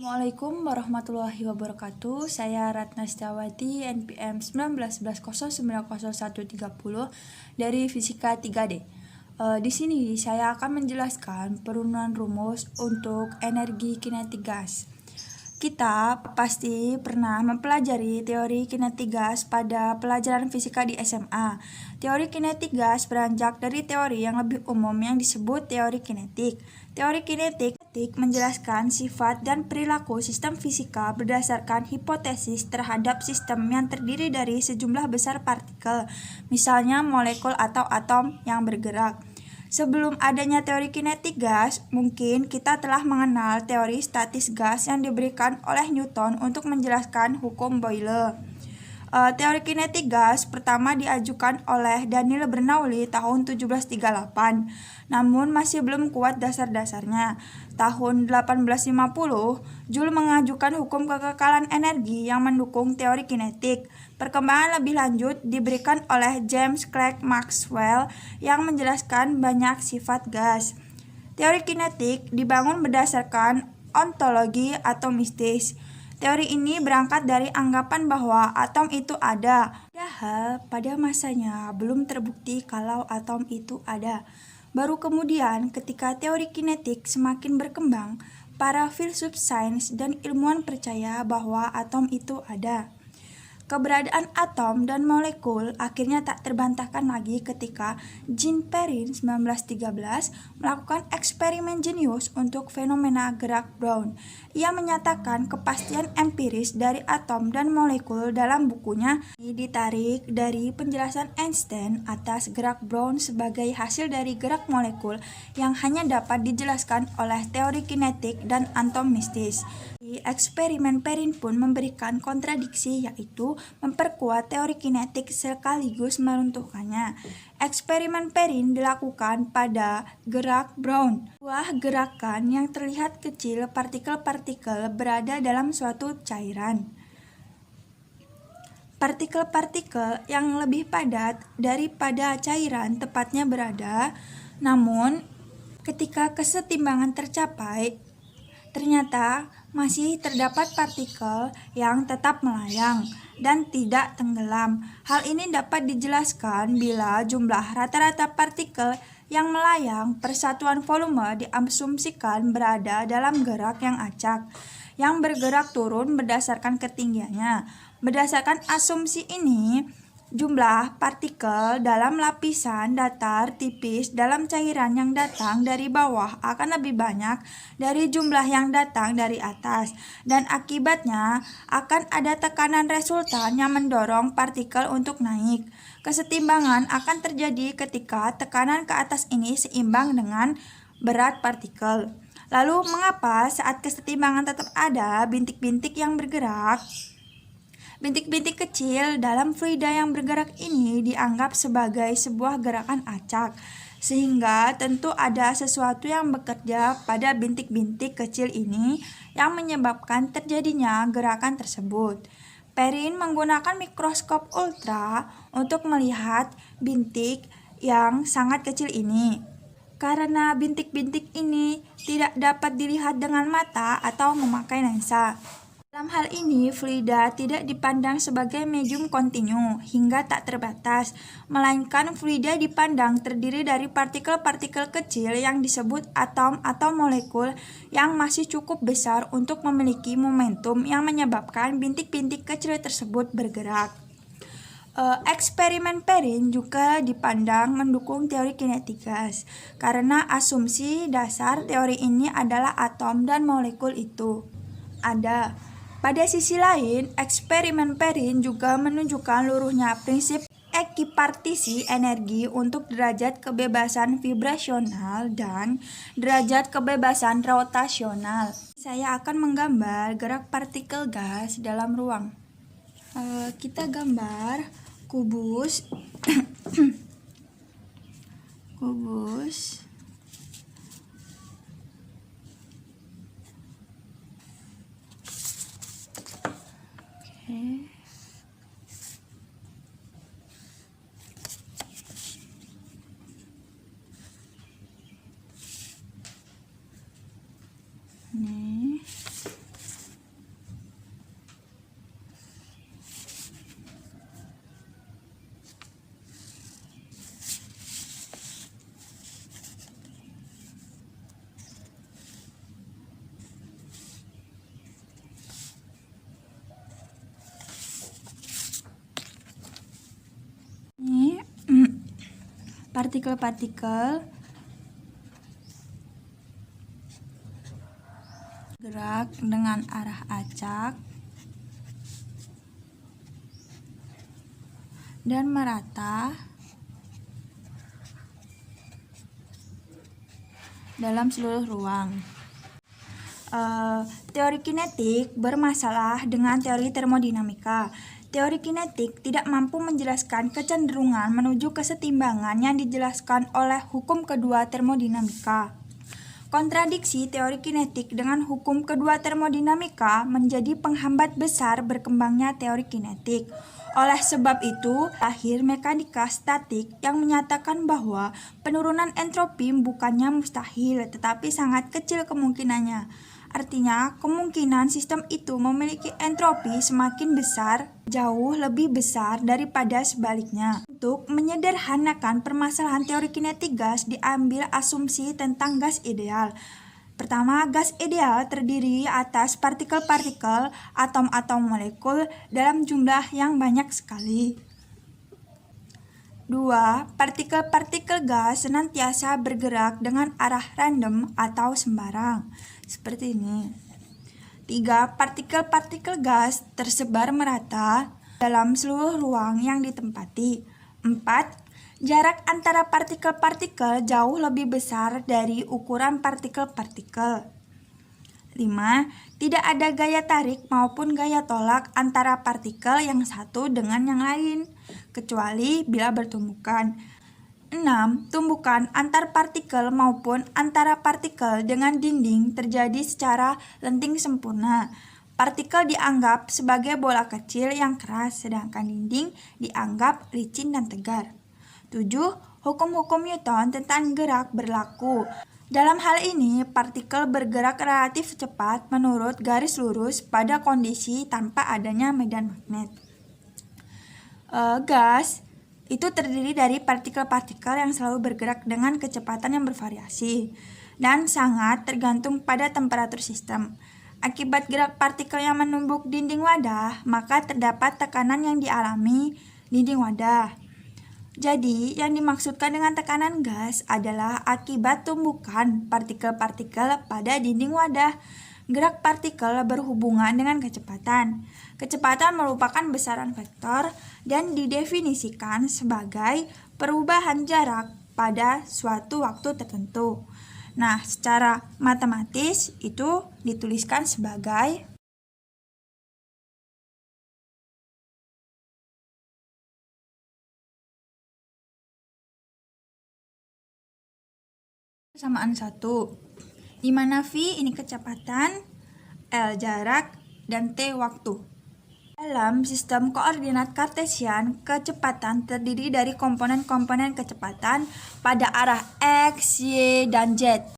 Assalamualaikum warahmatullahi wabarakatuh. Saya Ratna Setiawati, NPM 1911090130 dari Fisika 3D. Di sini saya akan menjelaskan perunuhan rumus untuk energi kinetik gas. Kita pasti pernah mempelajari teori kinetik gas pada pelajaran fisika di SMA. Teori kinetik gas beranjak dari teori yang lebih umum yang disebut teori kinetik. Teori kinetik menjelaskan sifat dan perilaku sistem fisika berdasarkan hipotesis terhadap sistem yang terdiri dari sejumlah besar partikel, misalnya molekul atau atom yang bergerak. Sebelum adanya teori kinetik gas, mungkin kita telah mengenal teori statis gas yang diberikan oleh Newton untuk menjelaskan hukum Boyle. Teori kinetik gas pertama diajukan oleh Daniel Bernoulli tahun 1738, namun masih belum kuat dasar-dasarnya. Tahun 1850, Joule mengajukan hukum kekekalan energi yang mendukung teori kinetik. Perkembangan lebih lanjut diberikan oleh James Clerk Maxwell yang menjelaskan banyak sifat gas. Teori kinetik dibangun berdasarkan ontologi atomistis. Teori ini berangkat dari anggapan bahwa atom itu ada, padahal pada masanya belum terbukti kalau atom itu ada. Baru kemudian ketika teori kinetik semakin berkembang, para filsuf sains dan ilmuwan percaya bahwa atom itu ada. Keberadaan atom dan molekul akhirnya tak terbantahkan lagi ketika Jean Perrin 1913 melakukan eksperimen jenius untuk fenomena gerak Brown. Ia menyatakan kepastian empiris dari atom dan molekul dalam bukunya ditarik dari penjelasan Einstein atas gerak Brown sebagai hasil dari gerak molekul yang hanya dapat dijelaskan oleh teori kinetik dan atomistis. Eksperimen Perrin pun memberikan kontradiksi, yaitu memperkuat teori kinetik sekaligus meruntuhkannya. Eksperimen Perrin dilakukan pada gerak Brown, sebuah gerakan yang terlihat kecil partikel-partikel berada dalam suatu cairan. Partikel-partikel yang lebih padat daripada cairan tepatnya berada, namun ketika kesetimbangan tercapai, ternyata masih terdapat partikel yang tetap melayang dan tidak tenggelam. Hal ini dapat dijelaskan bila jumlah rata-rata partikel yang melayang per satuan volume diasumsikan berada dalam gerak yang acak, yang bergerak turun berdasarkan ketinggiannya. Berdasarkan asumsi ini, jumlah partikel dalam lapisan datar tipis dalam cairan yang datang dari bawah akan lebih banyak dari jumlah yang datang dari atas, dan akibatnya akan ada tekanan resultan yang mendorong partikel untuk naik. Kesetimbangan akan terjadi ketika tekanan ke atas ini seimbang dengan berat partikel. Lalu mengapa saat kesetimbangan tetap ada bintik-bintik yang bergerak? Bintik-bintik kecil dalam fluida yang bergerak ini dianggap sebagai sebuah gerakan acak, sehingga tentu ada sesuatu yang bekerja pada bintik-bintik kecil ini yang menyebabkan terjadinya gerakan tersebut. Perrin menggunakan mikroskop ultra untuk melihat bintik yang sangat kecil ini. Karena bintik-bintik ini tidak dapat dilihat dengan mata atau memakai lensa. Dalam hal ini, fluida tidak dipandang sebagai medium kontinu hingga tak terbatas, melainkan fluida dipandang terdiri dari partikel-partikel kecil yang disebut atom atau molekul yang masih cukup besar untuk memiliki momentum yang menyebabkan bintik-bintik kecil tersebut bergerak. Eksperimen Perrin juga dipandang mendukung teori kinetik gas, karena asumsi dasar teori ini adalah atom dan molekul itu ada. Pada sisi lain, eksperimen Perrin juga menunjukkan luruhnya prinsip ekipartisi energi untuk derajat kebebasan vibrasional dan derajat kebebasan rotasional. Saya akan menggambar gerak partikel gas dalam ruang. Kita gambar kubus kubus Ini partikel-partikel gerak dengan arah acak dan merata dalam seluruh ruang. Teori kinetik bermasalah dengan teori termodinamika. Teori kinetik tidak mampu menjelaskan kecenderungan menuju kesetimbangan yang dijelaskan oleh hukum kedua termodinamika. Kontradiksi teori kinetik dengan hukum kedua termodinamika menjadi penghambat besar berkembangnya teori kinetik. Oleh sebab itu, lahir mekanika statik yang menyatakan bahwa penurunan entropi bukannya mustahil, tetapi sangat kecil kemungkinannya. Artinya, kemungkinan sistem itu memiliki entropi semakin besar, jauh lebih besar daripada sebaliknya. Untuk menyederhanakan permasalahan teori kinetik gas, diambil asumsi tentang gas ideal. Pertama, gas ideal terdiri atas partikel-partikel, atom-atom molekul dalam jumlah yang banyak sekali. 2. Partikel-partikel gas senantiasa bergerak dengan arah random atau sembarang, seperti ini. 3. Partikel-partikel gas tersebar merata dalam seluruh ruang yang ditempati. 4. Jarak antara partikel-partikel jauh lebih besar dari ukuran partikel-partikel. 5. Tidak ada gaya tarik maupun gaya tolak antara partikel yang satu dengan yang lain, kecuali bila bertumbukan. 6. Tumbukan antar partikel maupun antara partikel dengan dinding terjadi secara lenting sempurna. Partikel dianggap sebagai bola kecil yang keras, sedangkan dinding dianggap licin dan tegar. 7. Hukum-hukum Newton tentang gerak berlaku. Dalam hal ini, partikel bergerak relatif cepat menurut garis lurus pada kondisi tanpa adanya medan magnet. Gas itu terdiri dari partikel-partikel yang selalu bergerak dengan kecepatan yang bervariasi dan sangat tergantung pada temperatur sistem. Akibat gerak partikel yang menumbuk dinding wadah, maka terdapat tekanan yang dialami dinding wadah. Jadi, yang dimaksudkan dengan tekanan gas adalah akibat tumbukan partikel-partikel pada dinding wadah. Gerak partikel berhubungan dengan kecepatan. Kecepatan merupakan besaran vektor dan didefinisikan sebagai perubahan jarak pada suatu waktu tertentu. Nah, secara matematis itu dituliskan sebagai persamaan 1, di mana V ini kecepatan, L jarak, dan T waktu. Dalam sistem koordinat kartesian, kecepatan terdiri dari komponen-komponen kecepatan pada arah X, Y, dan Z.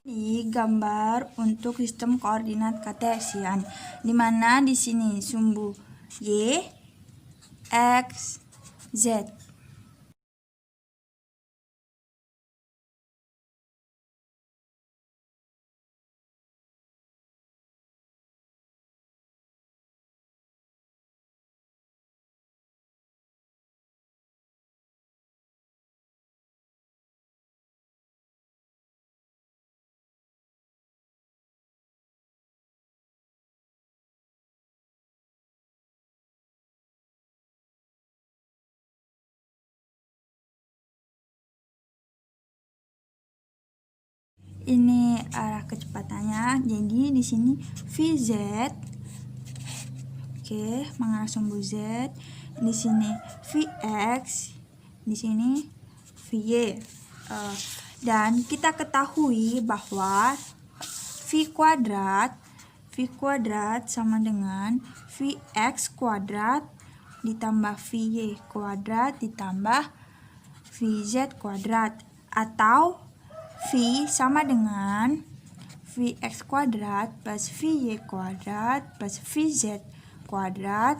Ini gambar untuk sistem koordinat kartesian, di mana di sini sumbu Y, X, Z. Ini arah kecepatannya. Jadi di sini Vz, oke, mengarah sumbu Z. Di sini Vx, di sini Vy. Dan kita ketahui bahwa V kuadrat sama dengan Vx kuadrat ditambah Vy kuadrat ditambah Vz kuadrat, atau V sama dengan Vx kuadrat plus Vy kuadrat plus Vz kuadrat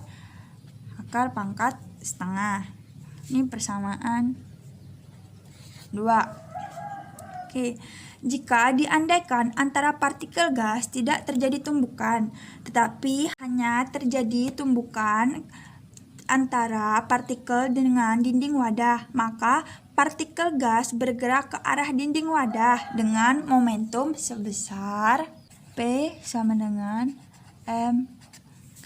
akar pangkat setengah. Ini persamaan 2. Oke, jika diandaikan antara partikel gas tidak terjadi tumbukan, tetapi hanya terjadi tumbukan antara partikel dengan dinding wadah, maka partikel gas bergerak ke arah dinding wadah dengan momentum sebesar P sama dengan M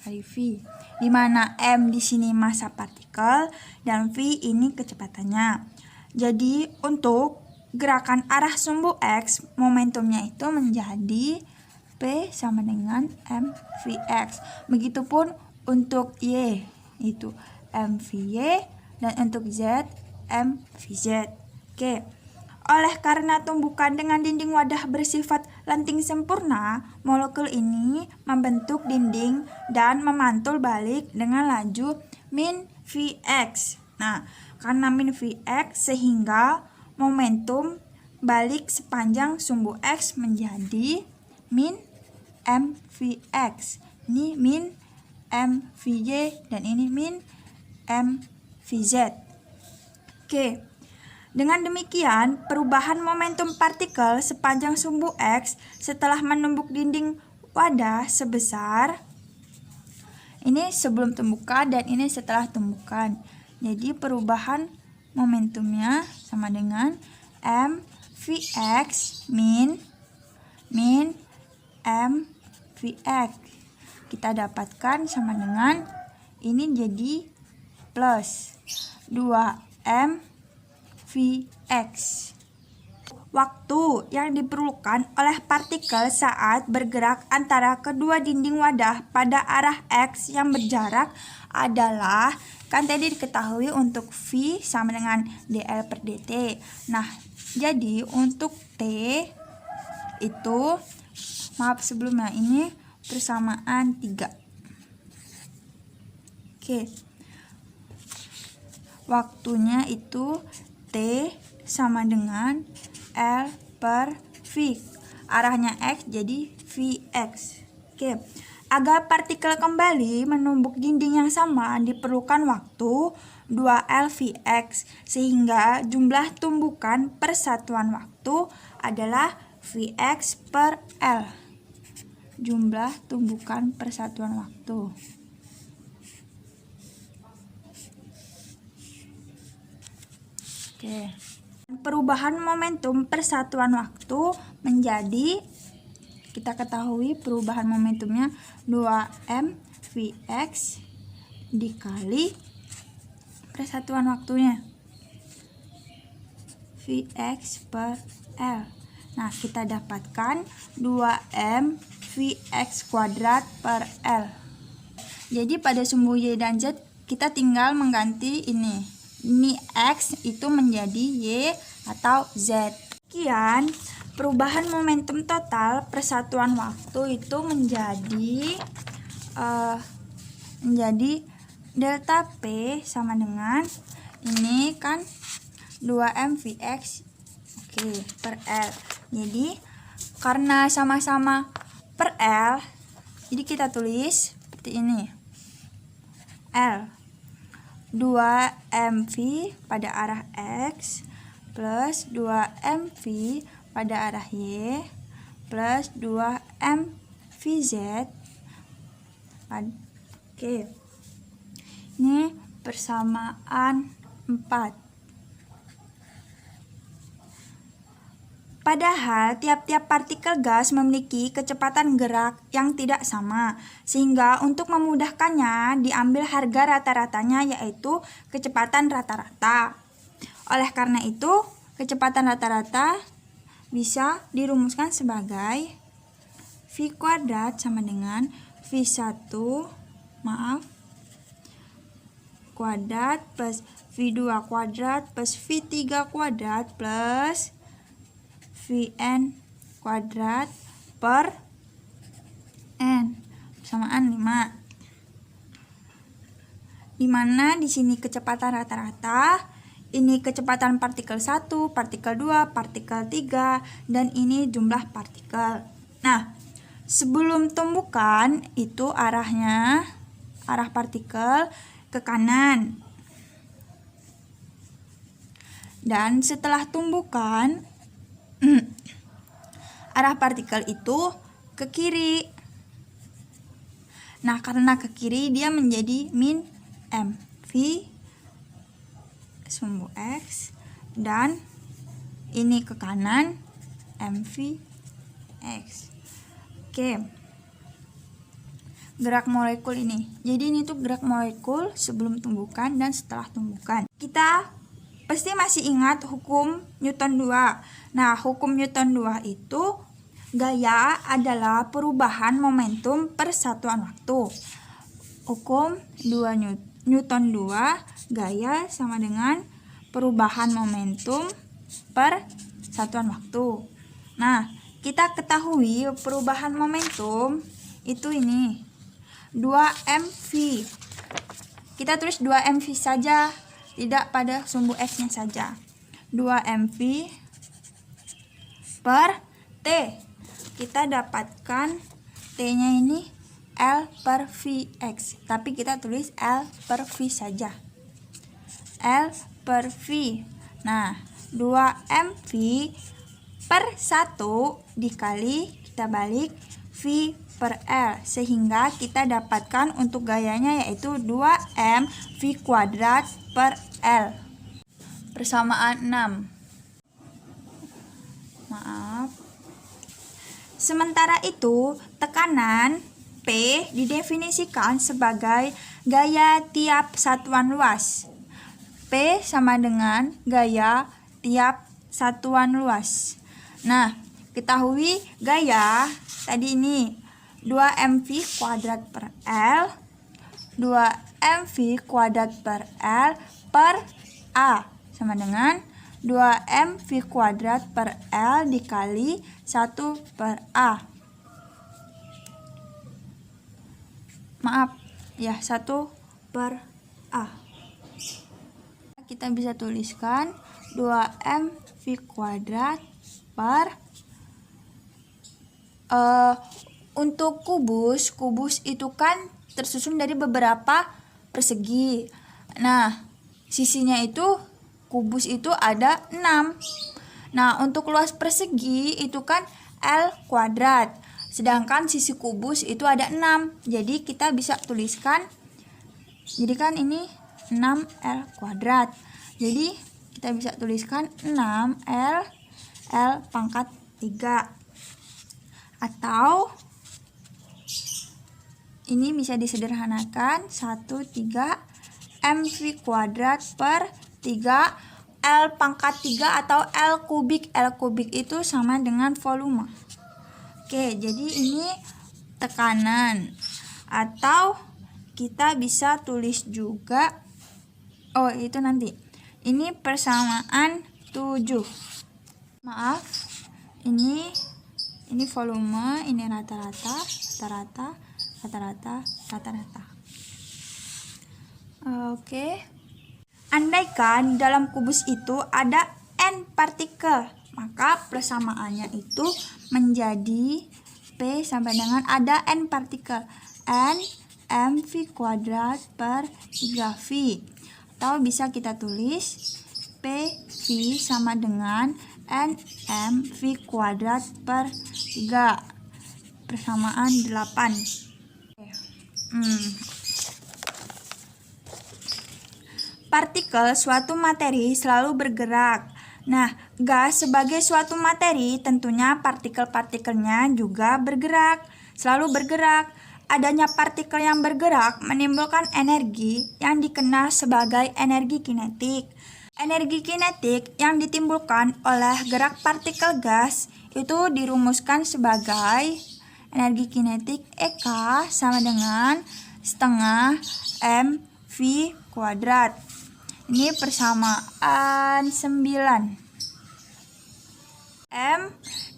kali V, di mana M di sini massa partikel dan V ini kecepatannya. Jadi untuk gerakan arah sumbu X, momentumnya itu menjadi P sama dengan mvx. Begitupun untuk Y, itu mvy, dan untuk Z, mvz. Oke. Oleh karena tumbukan dengan dinding wadah bersifat lenting sempurna, molekul ini membentuk dinding dan memantul balik dengan laju min Vx. Nah, karena min Vx sehingga momentum balik sepanjang sumbu X menjadi min mvx. Ini min mvy dan ini min mvz. Oke. Dengan demikian, perubahan momentum partikel sepanjang sumbu X setelah menumbuk dinding wadah sebesar, ini sebelum tumbukan dan ini setelah tumbukan. Jadi perubahan momentumnya sama dengan mvx min mvx. Kita dapatkan sama dengan ini jadi plus 2mvx. Waktu yang diperlukan oleh partikel saat bergerak antara kedua dinding wadah pada arah X yang berjarak adalah, kan tadi diketahui untuk V sama dengan dl per dt. Nah, jadi untuk T itu, maaf sebelumnya, ini persamaan 3. Oke. Waktunya itu T sama dengan L per V. Arahnya X jadi Vx. Oke. Agar partikel kembali menumbuk dinding yang sama diperlukan waktu 2L Vx, sehingga jumlah tumbukan per satuan waktu adalah Vx per L. Jumlah tumbukan per satuan waktu. Oke. Perubahan momentum per satuan waktu menjadi, kita ketahui perubahan momentumnya 2m Vx dikali persatuan waktunya Vx per L. Nah, kita dapatkan 2m Vx kuadrat per L. Jadi pada sumbu Y dan Z kita tinggal mengganti ini. Ini X itu menjadi Y atau Z. Sekian perubahan momentum total persatuan waktu itu menjadi delta P sama dengan ini kan 2m Vx per L. Jadi karena sama-sama per L, jadi kita tulis seperti ini. L 2mv pada arah X plus 2mv pada arah Y plus 2mvz. Oke. Ini persamaan 4. Padahal tiap-tiap partikel gas memiliki kecepatan gerak yang tidak sama, sehingga untuk memudahkannya diambil harga rata-ratanya, yaitu kecepatan rata-rata. Oleh karena itu, kecepatan rata-rata bisa dirumuskan sebagai V kuadrat sama dengan V1 kuadrat plus V2 kuadrat plus V3 kuadrat plus Vn kuadrat per N persamaan 5. Dimana di sini kecepatan rata-rata, ini kecepatan partikel 1, partikel 2, partikel 3, dan ini jumlah partikel. Nah, sebelum tumbukan itu arah partikel ke kanan. Dan setelah tumbukan arah partikel itu ke kiri. Nah, karena ke kiri dia menjadi min mv sumbu X, dan ini ke kanan mv X. Oke. Gerak molekul ini. Jadi ini tuh gerak molekul sebelum tumbukan dan setelah tumbukan. Kita pasti masih ingat hukum Newton 2. Nah, hukum Newton 2 itu gaya adalah perubahan momentum per satuan waktu. Hukum Newton 2, gaya sama dengan perubahan momentum per satuan waktu. Nah, kita ketahui perubahan momentum itu ini 2mv. Kita tulis 2mv saja, tidak pada sumbu X-nya saja. 2mv per T. Kita dapatkan T-nya ini L per Vx, tapi kita tulis L per V saja. L per V. Nah, 2mv per 1 dikali kita balik V per L, sehingga kita dapatkan untuk gayanya yaitu 2m V kuadrat per L. Persamaan 6. Maaf. Sementara itu, tekanan P didefinisikan sebagai gaya tiap satuan luas. P sama dengan gaya tiap satuan luas. Nah, ketahui gaya tadi ini 2mv kuadrat per L, 2mv kuadrat per L per A sama dengan 2mv kuadrat per L dikali 1 per A. Maaf, ya 1 per A. Kita bisa tuliskan 2mv kuadrat per untuk kubus itu kan tersusun dari beberapa persegi. Nah, sisinya itu kubus itu ada 6. Nah, untuk luas persegi itu kan L kuadrat. Sedangkan sisi kubus itu ada 6. Jadi kita bisa tuliskan, jadi kan ini 6L kuadrat. Jadi kita bisa tuliskan 6L L pangkat 3. Atau ini bisa disederhanakan 1/3 mv kuadrat per 3 L pangkat 3 atau L kubik. L kubik itu sama dengan volume. Oke, jadi ini tekanan. Atau kita bisa tulis juga, oh itu nanti. Ini persamaan 7. Maaf, ini volume, ini rata-rata. Oke. Andaikan dalam kubus itu ada n partikel, maka persamaannya itu menjadi P sama dengan ada n partikel, n mv kuadrat per 3v. Atau bisa kita tulis PV sama dengan n mv kuadrat per 3. Persamaan 8. Partikel suatu materi selalu bergerak. Nah, gas sebagai suatu materi tentunya partikel-partikelnya juga bergerak, selalu bergerak. Adanya partikel yang bergerak menimbulkan energi yang dikenal sebagai energi kinetik. Energi kinetik yang ditimbulkan oleh gerak partikel gas itu dirumuskan sebagai energi kinetik EK sama dengan setengah mv kuadrat. Ini persamaan 9. M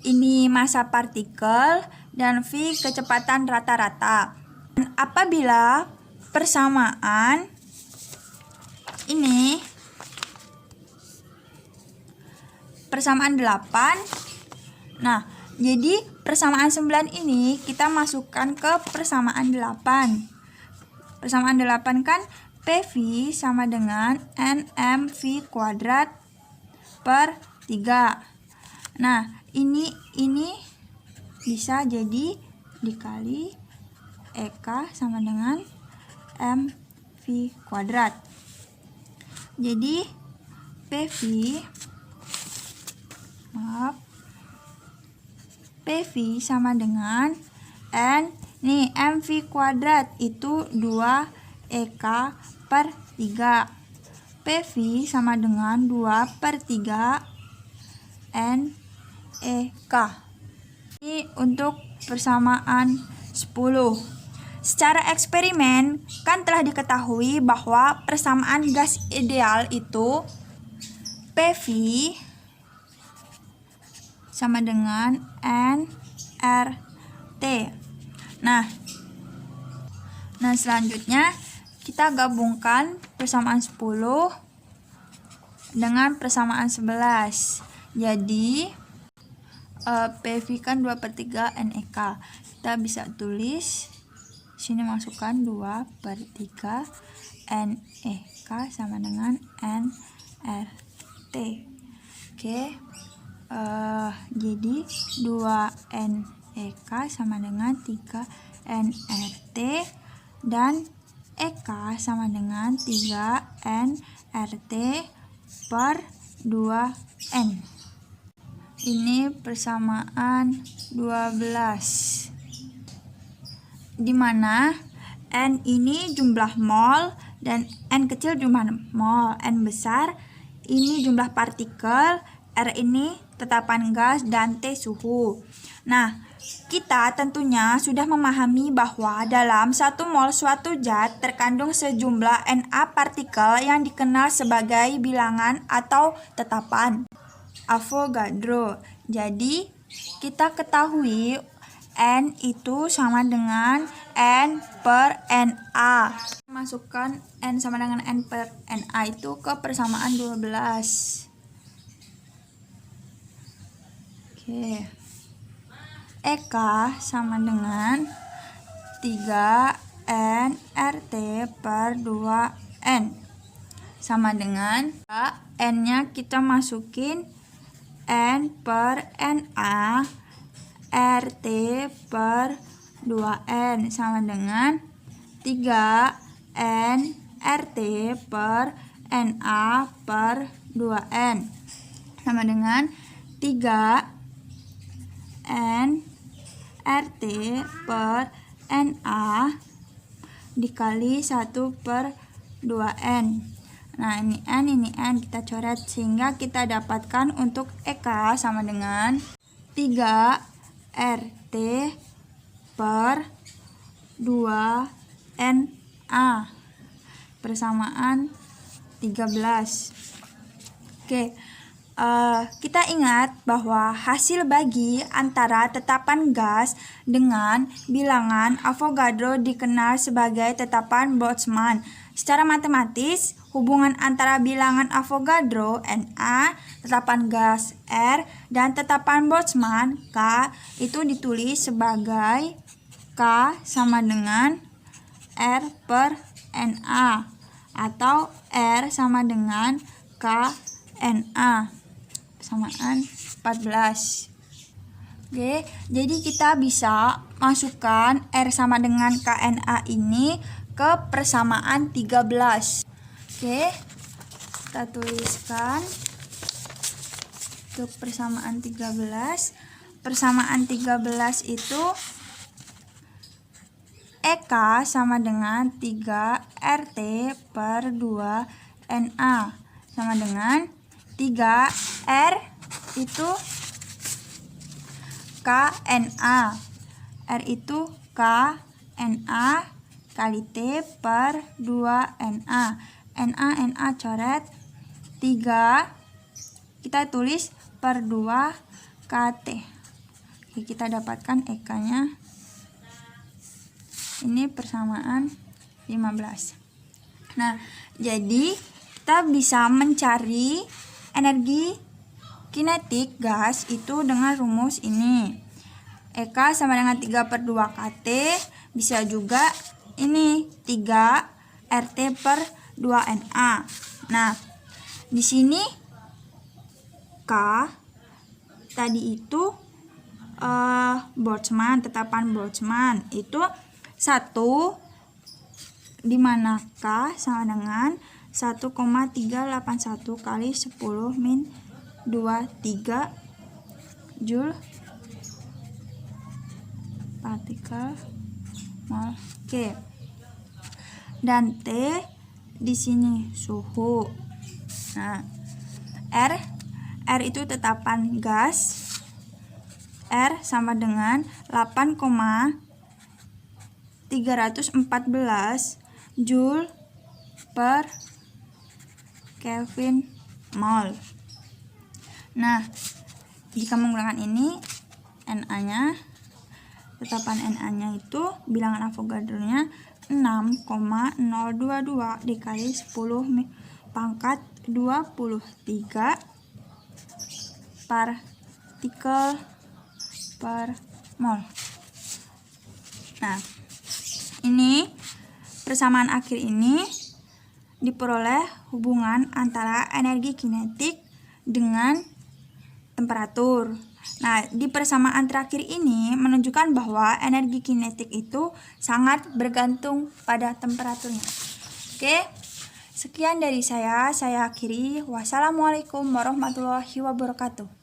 ini massa partikel dan V kecepatan rata-rata. Apabila persamaan ini persamaan 8. Nah, jadi persamaan 9 ini kita masukkan ke persamaan 8. Persamaan 8 kan PV sama dengan NMV kuadrat per 3. Nah, ini bisa jadi dikali EK sama dengan mV kuadrat. Jadi PV sama dengan N, nih mV kuadrat itu 2EK per 3. PV sama dengan 2 per 3 NEK. Ini untuk persamaan 10. Secara eksperimen kan telah diketahui bahwa persamaan gas ideal itu PV sama dengan nRT. Nah selanjutnya kita gabungkan persamaan 10 dengan persamaan 11. Jadi PV kan 2 per 3 NEK. Kita bisa tulis sini, masukkan 2 per 3 NEK sama dengan nRT. Oke. Jadi 2 NEK sama dengan 3 nRT dan EK sama dengan 3 nRT per 2N. Ini persamaan 12, di mana N ini jumlah mol dan N kecil jumlah mol, N besar ini jumlah partikel, R ini tetapan gas, dan T suhu. Nah, kita tentunya sudah memahami bahwa dalam 1 mol suatu zat terkandung sejumlah Na partikel yang dikenal sebagai bilangan atau tetapan Avogadro. Jadi, kita ketahui N itu sama dengan N per Na. Masukkan N sama dengan N per Na itu ke persamaan 12. Oke. EK sama dengan 3 nRT per 2N. Sama dengan N-nya kita masukin N per Na, RT per 2N sama dengan 3 nRT per Na per 2N sama dengan 3 nRT per Na dikali 1 per 2N. Nah, ini N kita coret sehingga kita dapatkan untuk EK sama dengan 3 RT per 2 Na persamaan 13. Oke, kita ingat bahwa hasil bagi antara tetapan gas dengan bilangan Avogadro dikenal sebagai tetapan Boltzmann. Secara matematis, hubungan antara bilangan Avogadro Na, tetapan gas R, dan tetapan Boltzmann K itu ditulis sebagai K sama dengan R per Na atau R sama dengan K Na persamaan 14. Oke, jadi kita bisa masukkan R sama dengan KNA ini ke persamaan 13. Oke, kita tuliskan untuk persamaan 13. Persamaan 13 itu EK sama dengan 3 RT per 2 Na sama dengan 3 R itu KNA. R itu KNA kali T per 2 Na. Na coret 3 kita tulis per 2 KT. Oke, kita dapatkan EK nya ini persamaan 15. Nah, jadi kita bisa mencari energi kinetik gas itu dengan rumus ini. EK sama dengan 3 per 2 KT, bisa juga ini 3 RT per 2 Na. Nah, di sini K tadi itu Boltzmann, tetapan Boltzmann itu 1 dimanakah sama dengan 1,381 kali 10 min 23 Joule partikel mol. Oke. Dan T di sini suhu. Nah, R itu tetapan gas. R sama dengan 8,314 Joule per Kelvin mol. Nah, jika menggunakan ini Na-nya, tetapan Na-nya itu bilangan Avogadro-nya 6,022 dikali 10 pangkat 23 partikel per mol. Nah, ini persamaan akhir ini diperoleh hubungan antara energi kinetik dengan temperatur. Nah, di persamaan terakhir ini menunjukkan bahwa energi kinetik itu sangat bergantung pada temperaturnya. Oke, sekian dari saya akhiri. Wassalamualaikum warahmatullahi wabarakatuh.